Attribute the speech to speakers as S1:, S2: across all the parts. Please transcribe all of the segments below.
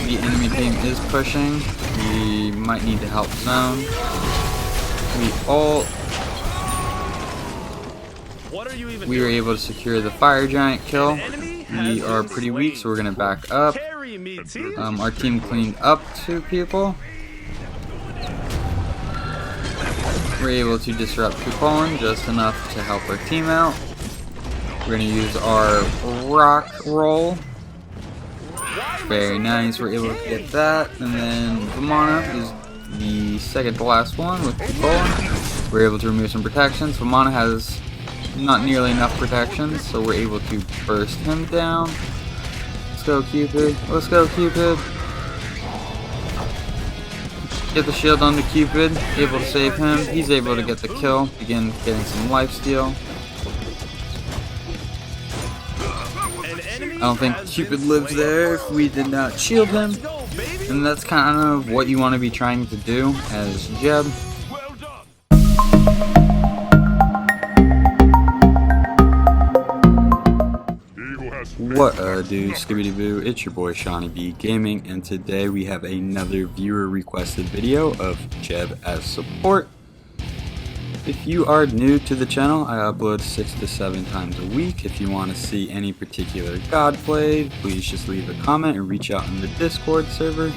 S1: the enemy team is pushing, we might need to help zone. We ult. We were able to secure the fire giant kill. We are pretty weak, so we're gonna back up. Our team cleaned up 2 people. We're able to disrupt Pridwen just enough to help our team out. We're gonna use our rock roll. Very nice, we're able to get that. And then Vamana is the second to last one with Pridwen. We're able to remove some protections. Vamana has not nearly enough protections, so we're able to burst him down. Let's go, Cupid. Let's go, Cupid. Get the shield onto Cupid. Able to save him. He's able to get the kill. Begin getting some lifesteal. I don't think Cupid lives there if we did not shield him. And that's kind of what you want to be trying to do as GEB. What do, Skibbity Boo, it's your boy Seanyb Gaming, and today we have another viewer requested video of GEB as support. If you are new to the channel, I upload 6 to 7 times a week. If you want to see any particular god played, please just leave a comment and reach out in the Discord server.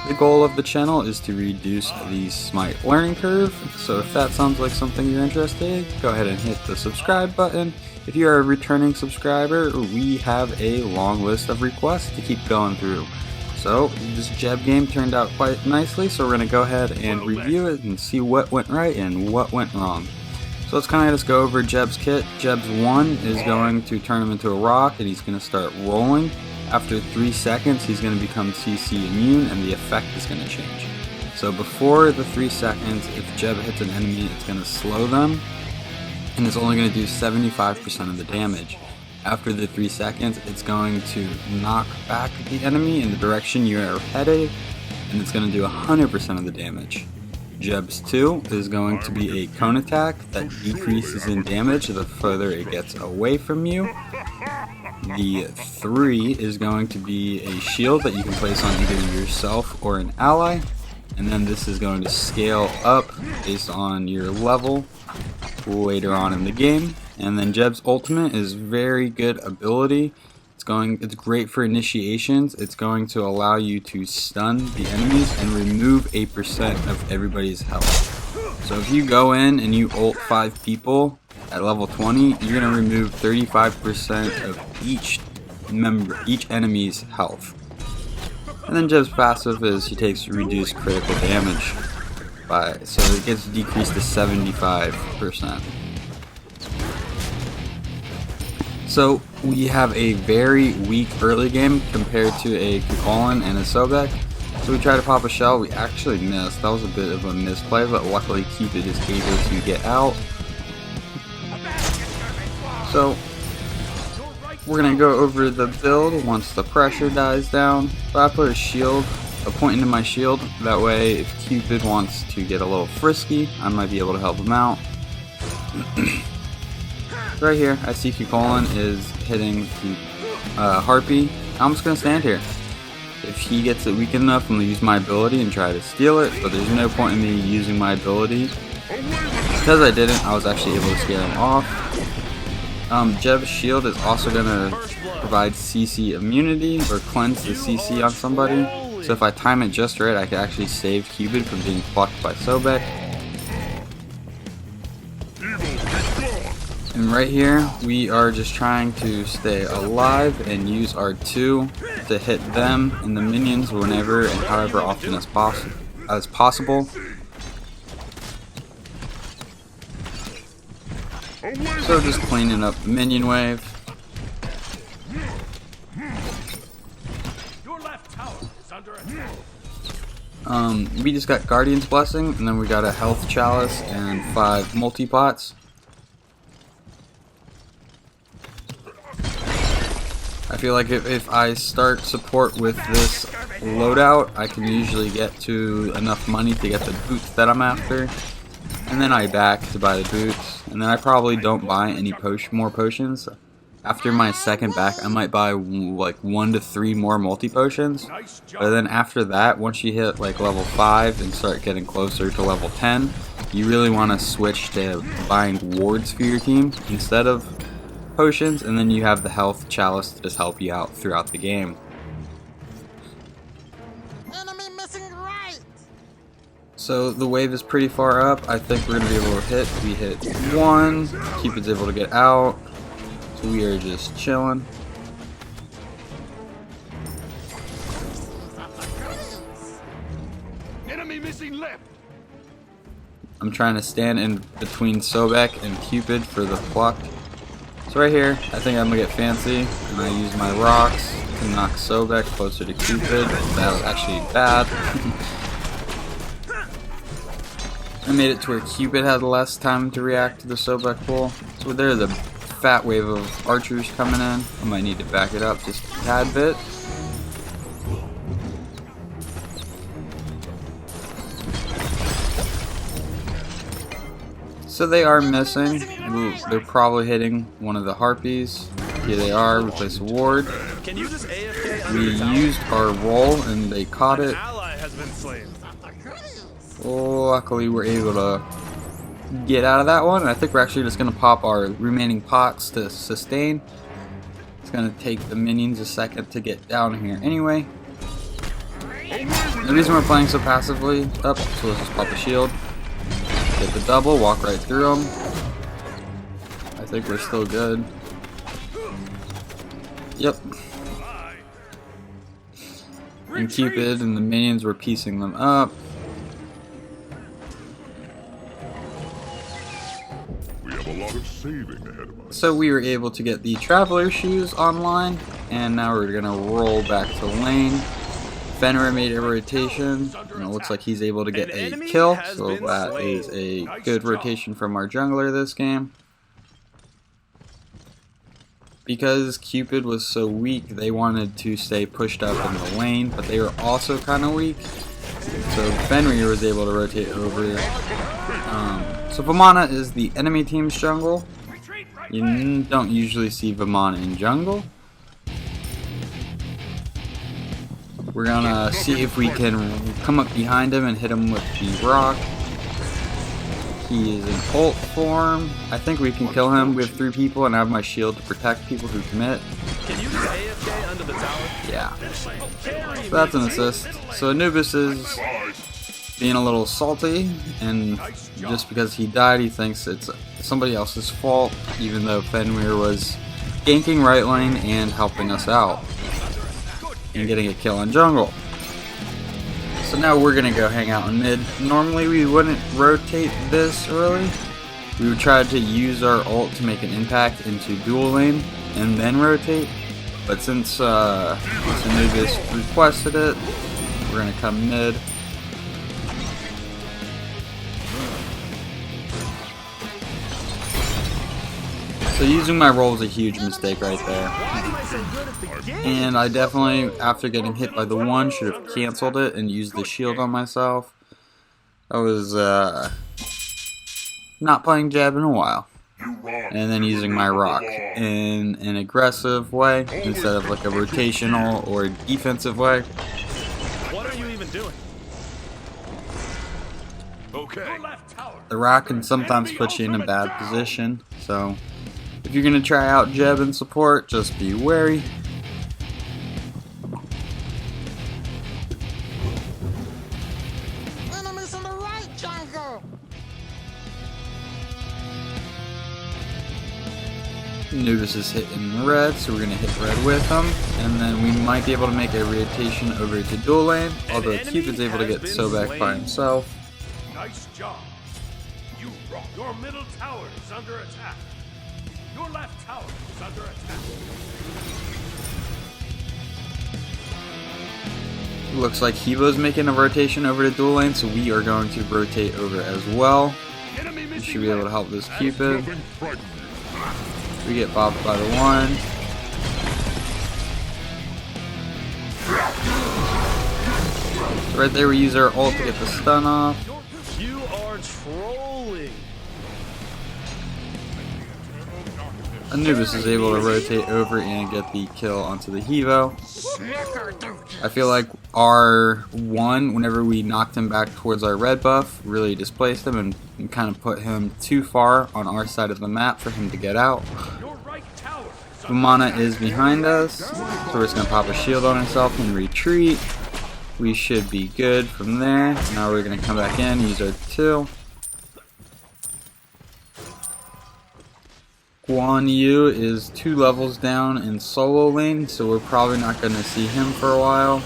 S1: The goal of the channel is to reduce the Smite learning curve, so if that sounds like something you're interested in, go ahead and hit the subscribe button. If you are a returning subscriber, we have a long list of requests to keep going through. So this GEB game turned out quite nicely, so we're going to go ahead and review it and see what went right and what went wrong. So let's kind of just go over GEB's kit. GEB's 1 is going to turn him into a rock, and he's going to start rolling. After 3 seconds, he's going to become CC immune, and the effect is going to change. So before the 3 seconds, if GEB hits an enemy, it's going to slow them, and it's only going to do 75% of the damage. After the 3 seconds, it's going to knock back the enemy in the direction you are headed, and it's going to do 100% of the damage. GEB's 2 is going to be a cone attack that decreases in damage the further it gets away from you. The 3 is going to be a shield that you can place on either yourself or an ally, and then this is going to scale up based on your level later on in the game. And then GEB's ultimate is very good ability. It's great for initiations. It's going to allow you to stun the enemies and remove 8% of everybody's health. So if you go in and you ult 5 people at level 20, you're going to remove 35% of each enemy's health. And then GEB's passive is he takes reduced critical damage, so it gets decreased to 75%. So we have a very weak early game compared to a Pridwen and a Sobek. So we tried to pop a shell, we actually missed. That was a bit of a misplay, but luckily Cupid is able to get out. So we're gonna go over the build once the pressure dies down. So I put a point into my shield. That way, if Cupid wants to get a little frisky, I might be able to help him out. Right here, I see Pridwen is hitting the Harpy. I'm just gonna stand here. If he gets it weak enough, I'm gonna use my ability and try to steal it. But there's no point in me using my ability. Because I didn't, I was actually able to scare him off. GEB's shield is also going to provide CC immunity or cleanse the CC on somebody. So if I time it just right, I can actually save Cupid from being plucked by Sobek. And right here, we are just trying to stay alive and use our 2 to hit them and the minions whenever and however often as possible. So just cleaning up the minion wave. We just got Guardian's Blessing, and then we got a Health Chalice and 5 multi-pots. I feel like if I start support with this loadout, I can usually get to enough money to get the boots that I'm after. And then I back to buy the boots. And then I probably don't buy any more potions. After my second back, I might buy like 1 to 3 more multi potions. But then after that, once you hit like level 5 and start getting closer to level 10, you really want to switch to buying wards for your team instead of potions, and then you have the health chalice to just help you out throughout the game.
S2: Enemy missing right.
S1: So the wave is pretty far up. I think we're going to be able to hit. We hit 1. Cupid's able to get out. So we are just chilling.
S3: Enemy missing left.
S1: I'm trying to stand in between Sobek and Cupid for the pluck. So right here, I think I'm going to get fancy, and I use my rocks to knock Sobek closer to Cupid. That was actually bad. I made it to where Cupid had less time to react to the Sobek pull. So there's a fat wave of archers coming in. I might need to back it up just a tad bit. So they are missing. Ooh, they're probably hitting one of the harpies. Here they are. We place a ward.
S3: Can you just AFK
S1: We used our roll and they caught it.
S3: ally has been slain.
S1: Luckily we're able to get out of that one. I think we're actually just going to pop our remaining pots to sustain. It's going to take the minions a second to get down here anyway. The reason we're playing so passively, so let's just pop a shield. Get the double, walk right through them. I think we're still good. Yep. And Cupid and the minions were piecing them up.
S4: A lot of saving ahead of us.
S1: So we were able to get the Traveler shoes online, and now we're gonna roll back to lane. Fenrir made a rotation, and it looks like he's able to get a kill, so that is a good rotation from our jungler this game. Because Cupid was so weak, they wanted to stay pushed up in the lane, but they were also kind of weak. So Fenrir was able to rotate over. So Vamana is the enemy team's jungle. You don't usually see Vamana in jungle. We're gonna see if we can come up behind him and hit him with the rock. He is in ult form. I think we can kill him. We have 3 people and I have my shield to protect people who commit.
S3: Can you just AFK under the tower?
S1: Yeah. So that's an assist. So Anubis is being a little salty, and just because he died, he thinks it's somebody else's fault, even though Fenrir was ganking right lane and helping us out and getting a kill on jungle. So now we're gonna go hang out in mid. Normally we wouldn't rotate this early. We would try to use our ult to make an impact into dual lane and then rotate. But since Anubis requested it, we're gonna come mid. So using my roll was a huge mistake right there. And I definitely, after getting hit by the one, should have canceled it and used the shield on myself. I was not playing GEB in a while. And then using my rock in an aggressive way instead of like a rotational or defensive way.
S3: What are you even doing?
S4: Okay.
S1: The rock can sometimes put you in a bad position, so if you're gonna try out GEB and support, just be wary.
S2: Enemies on the right, jungle.
S1: Anubis is hitting red, so we're gonna hit red with him, and then we might be able to make a rotation over to dual lane, although Cupid's able to get Sobek by himself.
S3: Nice job. You rock. Your middle tower is under attack. Your left tower is under attack.
S1: Looks like Hebo's making a rotation over to dual lane, so we are going to rotate over as well. We should be able to help this Cupid. We get bopped by the one. So right there we use our ult to get the stun off.
S3: You are trolling.
S1: Anubis is able to rotate over and get the kill onto the Hevo. I feel like our one, whenever we knocked him back towards our red buff, really displaced him and kind of put him too far on our side of the map for him to get out. Vamana is behind us, so we're just going to pop a shield on himself and retreat. We should be good from there. Now we're going to come back in, use our 2. Guan Yu is 2 levels down in solo lane, so we're probably not going to see him for a while.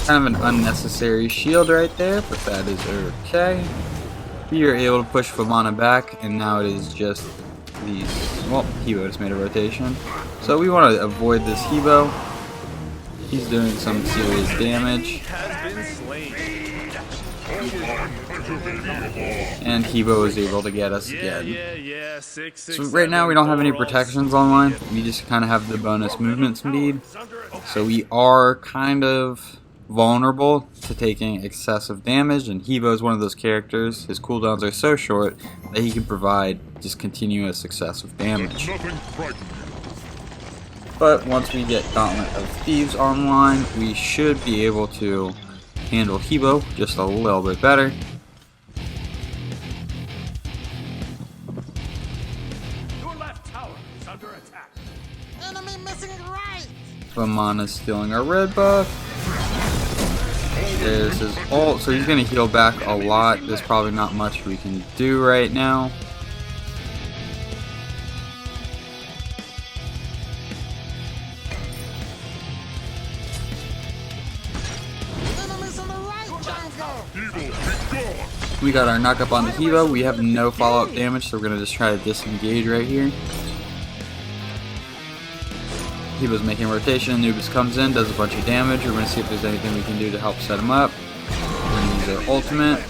S1: Kind of an unnecessary shield right there, but that is okay. We are able to push Vamana back, and now it is just these. Well, Hevo just made a rotation. So we want to avoid this Hevo. He's doing some serious damage. And Hevo is able to get us again. So right now we don't have any protections online. We just kind of have the bonus movement speed. So we are kind of vulnerable to taking excessive damage, and Hevo is one of those characters. His cooldowns are so short that he can provide just continuous excessive damage. But once we get Gauntlet of Thebes online, we should be able to handle Hevo just a little bit better.
S3: Your left tower is under attack.
S2: Enemy missing right.
S1: Vamana's stealing our red buff. There's his ult, so he's going to heal back a lot. There's probably not much we can do right now.
S2: Enemies on the right, jungle.
S1: We got our knock up on the Hevo. We have no follow-up damage, so we're going to just try to disengage right here. Hevo's making a rotation. Anubis comes in, does a bunch of damage. We're going to see if there's anything we can do to help set him up. We're going to use our ultimate.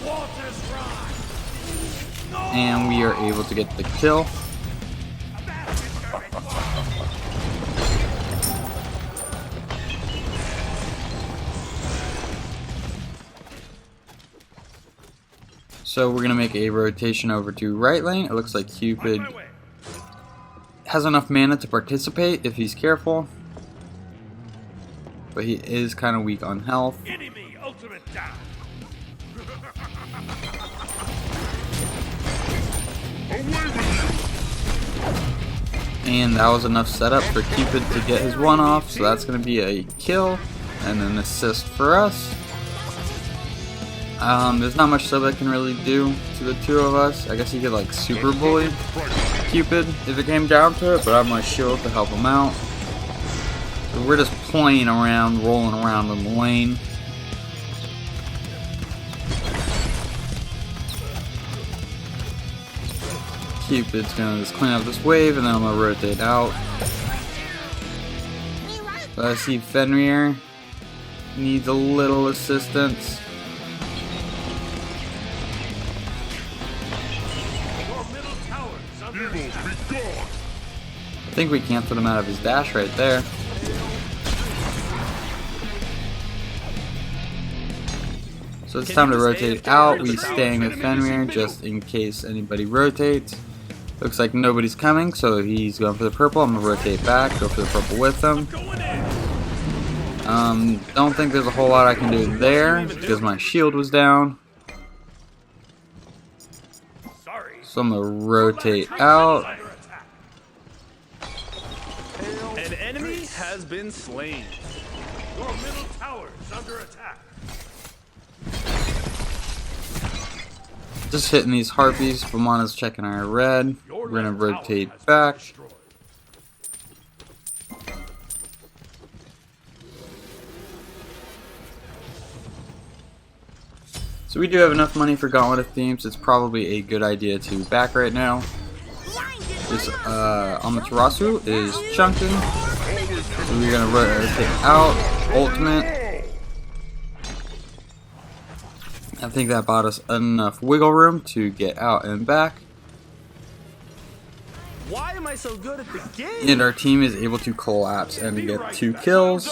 S1: And we are able to get the kill. So we're going to make a rotation over to right lane. It looks like Cupid has enough mana to participate if he's careful. But he is kind of weak on health.
S3: Enemy ultimate down.
S1: And that was enough setup for Cupid to get his one off. So that's going to be a kill and an assist for us. There's not much Soba can really do to the two of us. I guess he could like super bully Cupid if it came down to it, but I have my shield to help him out. So we're just playing around, rolling around in the lane. Cupid's gonna just clean up this wave, and then I'm gonna rotate out. So I see Fenrir needs a little assistance. I think we canceled him out of his dash right there. So it's time to rotate out. We staying with Fenrir just in case anybody rotates. Looks like nobody's coming, so he's going for the purple. I'm gonna rotate back, go for the purple with him. Don't think there's a whole lot I can do there because my shield was down. So I'm gonna rotate out.
S5: An enemy has been slain.
S3: Your middle tower is under attack.
S1: Just hitting these harpies. Vamana's checking our red. We're gonna rotate back. So we do have enough money for Gauntlet of Thebes. It's probably a good idea to back right now. This Amaterasu is chunking. So we're gonna rotate out. Ultimate. I think that bought us enough wiggle room to get out and back.
S5: Why am I so good at the game?
S1: And our team is able to collapse and get 2 kills.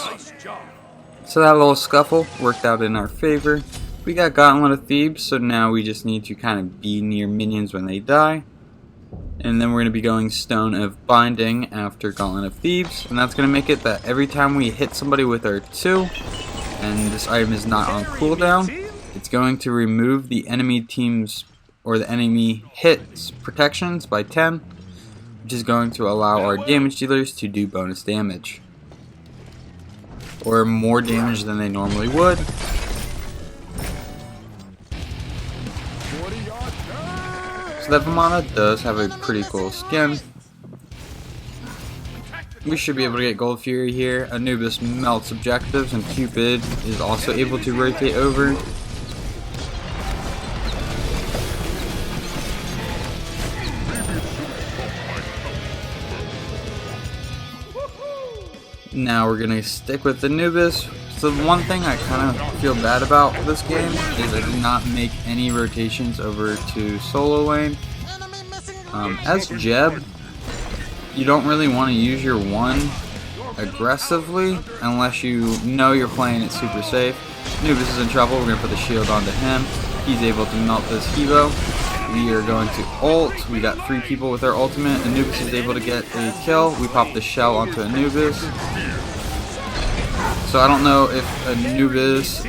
S1: So that little scuffle worked out in our favor. We got Gauntlet of Thebes, so now we just need to kind of be near minions when they die. And then we're going to be going Stone of Binding after Gauntlet of Thebes. And that's going to make it that every time we hit somebody with our 2, and this item is not on cooldown, it's going to remove the enemy team's or the enemy hits protections by 10, which is going to allow our damage dealers to do bonus damage. Or more damage than they normally would. So that Vamana does have a pretty cool skin. We should be able to get Gold Fury here. Anubis melts objectives, and Cupid is also able to rotate over. Now we're gonna stick with Anubis. So the one thing I kind of feel bad about this game is I did not make any rotations over to solo lane. As GEB, you don't really want to use your 1 aggressively unless you know you're playing it super safe. Anubis is in trouble. We're gonna put the shield onto him. He's able to melt this Hebo. We are going to ult. We got 3 people with our ultimate. Anubis is able to get a kill. We pop the shell onto Anubis. So I don't know if Anubis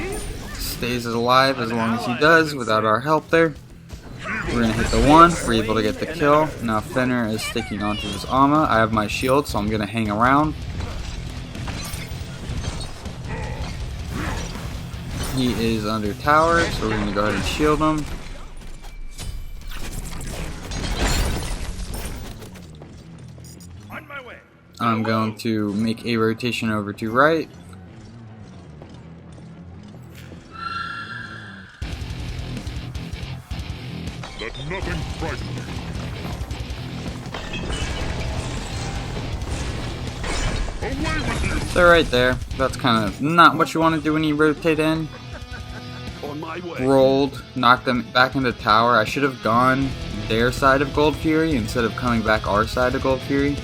S1: stays alive as long as he does without our help there. We're going to hit the 1. We're able to get the kill. Now Fenrir is sticking onto his Amma. I have my shield, so I'm going to hang around. He is under tower, so we're going to go ahead and shield him. I'm going to make a rotation over to right.
S4: Let nothing frighten you. Away with you!
S1: So right there, that's kind of not what you want to do when you rotate in.
S4: On my way.
S1: Rolled, knocked them back into tower. I should have gone their side of Gold Fury instead of coming back our side of Gold Fury.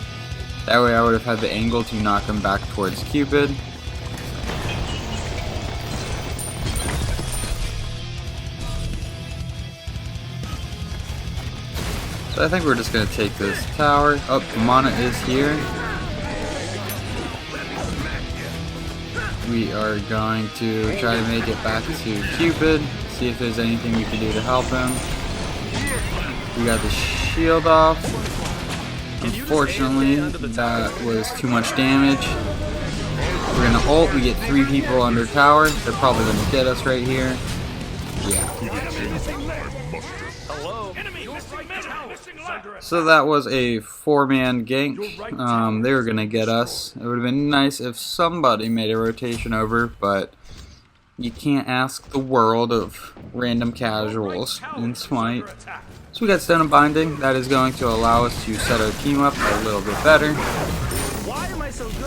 S1: That way I would have had the angle to knock them back towards Cupid. So I think we're just going to take this tower. Oh, Mana is here. We are going to try to make it back to Cupid. See if there's anything we can do to help him. We got the shield off. Unfortunately, that was too much damage. We're gonna ult. We get 3 people under tower. They're probably gonna get us right here. Yeah. So that was a 4-man gank. They were gonna get us. It would have been nice if somebody made a rotation over, but you can't ask the world of random casuals in Smite. So we got Stone of Binding. That is going to allow us to set our team up a little bit better.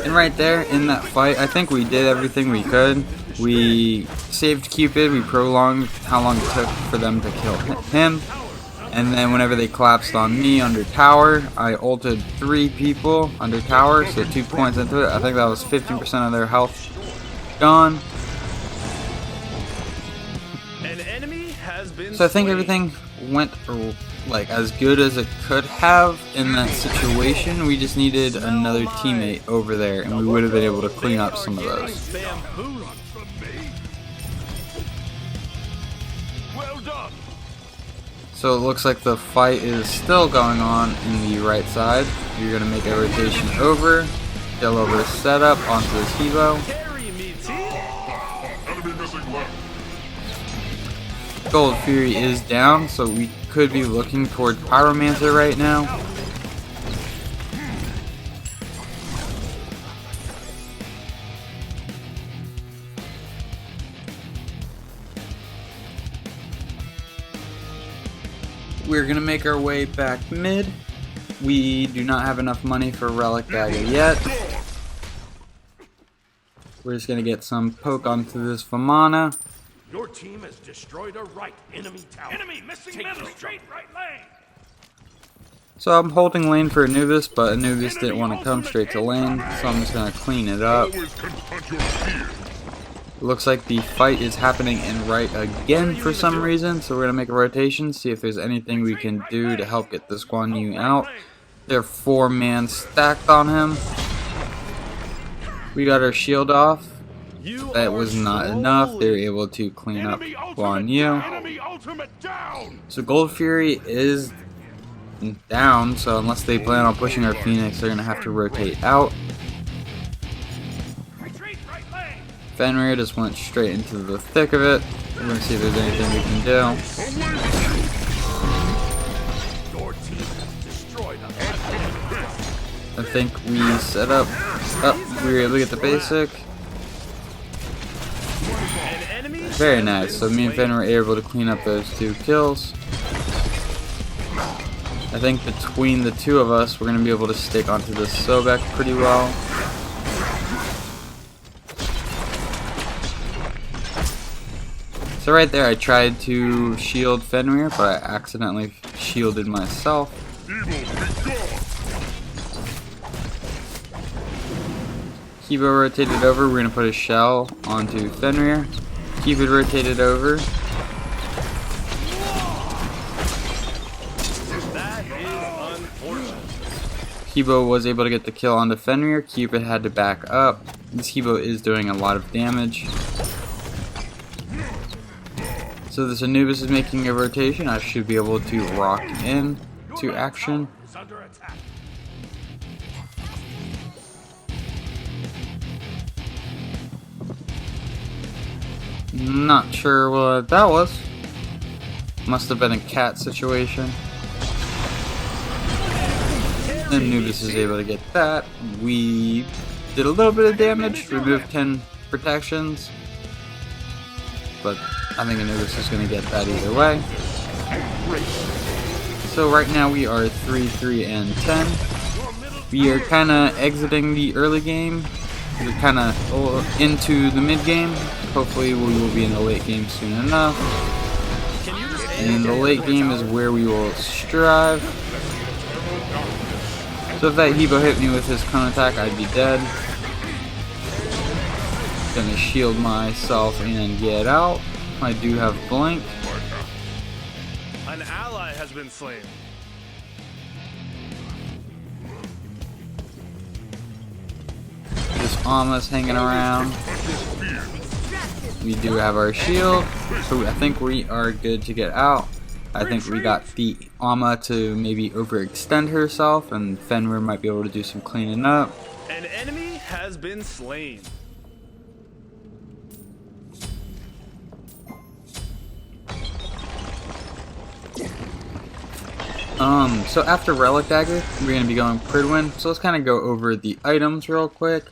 S1: And right there, in that fight, I think we did everything we could. We saved Cupid. We prolonged how long it took for them to kill him. And then whenever they collapsed on me under tower, I ulted 3 people under tower, so 2 points into it. I think that was 15% of their health gone. So I think everything went like as good as it could have in that situation. We just needed another teammate over there, and we would have been able to clean up some of those. So it looks like the fight is still going on in the right side. You're going to make a rotation over, kill over setup onto this Hebo. Gold Fury is down, so we could be looking towards Pyromancer right now. We're gonna make our way back mid. We do not have enough money for Relic Dagger yet. We're just gonna get some poke onto this Vamana.
S3: Your team has destroyed a right enemy tower. Enemy missing middle, straight right lane.
S1: So I'm holding lane for Anubis, but Anubis didn't want to come straight to lane, so I'm just gonna clean it up. Looks like the fight is happening in right again for some reason, so we're going to make a rotation, see if there's anything we can do to help get this Guan Yu out. They're 4-man stacked on him. We got our shield off. That was not enough. They were able to clean up Guan Yu. So Gold Fury is down, so unless they plan on pushing our Phoenix, they're going to have to rotate out. Fenrir just went straight into the thick of it. We're going to see if there's anything we can do. I think we set up. Oh, we were able to get the basic. Very nice. So me and Fenrir were able to clean up those 2 kills. I think between the 2 of us, we're going to be able to stick onto the Sobek pretty well. So right there, I tried to shield Fenrir, but I accidentally shielded myself. Kibo rotated over. We're going to put a shell onto Fenrir. Keep it rotated over.
S5: That is unfortunate.
S1: Kibo was able to get the kill onto Fenrir. Cupid had to back up. This Kibo is doing a lot of damage. So this Anubis is making a rotation. I should be able to rock in to action. Not sure what that was. Must have been a cat situation. Anubis is able to get that. We did a little bit of damage, removed 10 protections. But I think Anubis is going to get that either way. So right now we are 3, and 10. We are kind of exiting the early game. We're kind of into the mid game. Hopefully we will be in the late game soon enough. And the late game is where we will strive. So if that Hebo hit me with his cone attack, I'd be dead. Gonna shield myself and get out. I do have blink.
S5: An ally has been slain.
S1: This Alma's hanging around. We do have our shield, so I think we are good to get out. I think we got the Alma to maybe overextend herself, and Fenrir might be able to do some cleaning up.
S5: An enemy has been slain.
S1: So after Relic Dagger, we're going to be going Pridwen. So let's kind of go over the items real quick.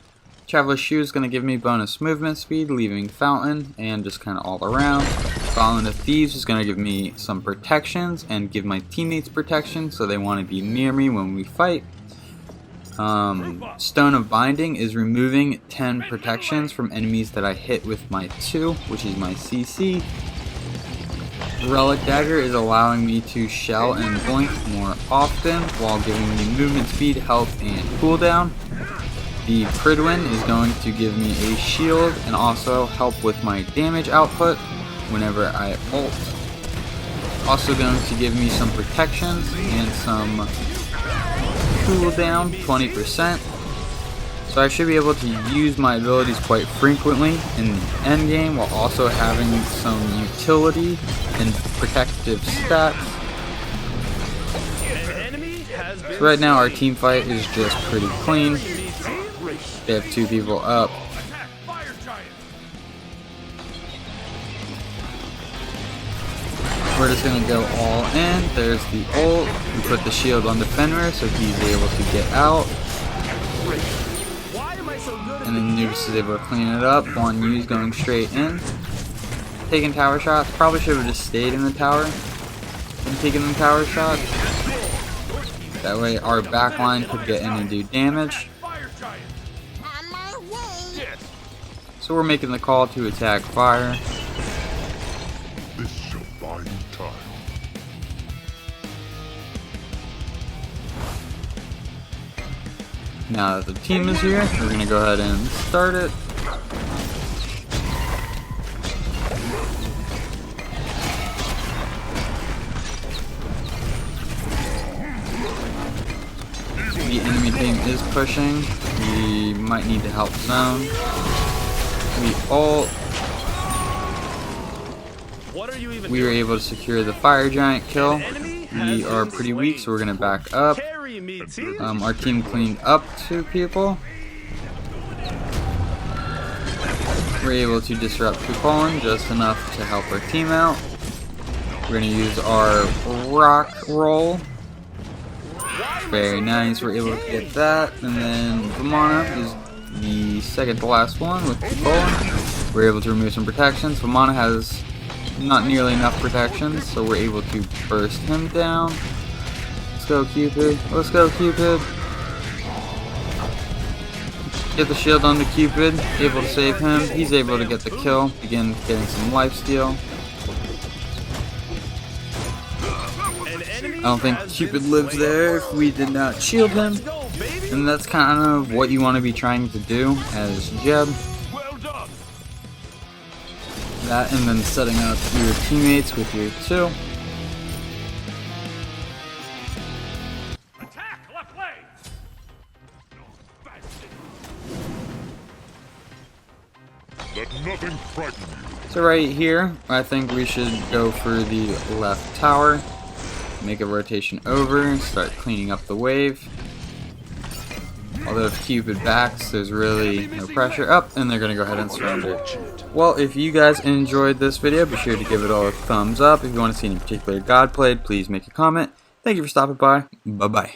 S1: Traveler's Shoe is going to give me bonus movement speed, leaving Fountain, and just kind of all around. Following of Thebes is going to give me some protections and give my teammates protection, so they want to be near me when we fight. Stone of Binding is removing 10 protections from enemies that I hit with my 2, which is my CC. Relic Dagger is allowing me to shell and blink more often while giving me movement speed, health, and cooldown. The Pridwen is going to give me a shield and also help with my damage output whenever I ult. Also going to give me some protections and some cooldown, 20%. So I should be able to use my abilities quite frequently in the end game while also having some utility and protective stats. So right now our team fight is just pretty clean. They have 2 people up. We're just going to go all in. There's the ult. We put the shield on the Fenrir so he's able to get out. And then Nubis is able to clean it up. Guan Yu's going straight in. Taking tower shots. Probably should have just stayed in the tower and taken the tower shots. That way our backline could get in and do damage.
S2: On my way.
S1: So we're making the call to attack fire.
S4: This shall buy you time.
S1: Now that the team is here, we're going to go ahead and start it. the enemy team is pushing. We might need to help zone. We were able to secure the fire giant kill. We are pretty weak, so we're gonna back up. Our team cleaned up 2 people. We're able to disrupt Poland just enough to help our team out. We're gonna use our rock roll. Very nice, we're able to get that. And then Vamana is the second to last one with Poland. We're able to remove some protections. Vamana has not nearly enough protection, so we're able to burst him down. Let's go, Cupid. Let's go, Cupid. Get the shield onto Cupid. Able to save him. He's able to get the kill. Begin getting some lifesteal. I don't think Cupid lives there if we did not shield him. And that's kind of what you want to be trying to do as GEB. That, and then setting up your teammates with your 2.
S3: Attack left lane.
S4: Let nothing frighten you.
S1: So right here, I think we should go for the left tower. Make a rotation over, start cleaning up the wave. Although if Cupid backs, there's really no pressure up, and they're going to go ahead and surrender. Well, if you guys enjoyed this video, be sure to give it all a thumbs up. If you want to see any particular god played, please make a comment. Thank you for stopping by. Bye-bye.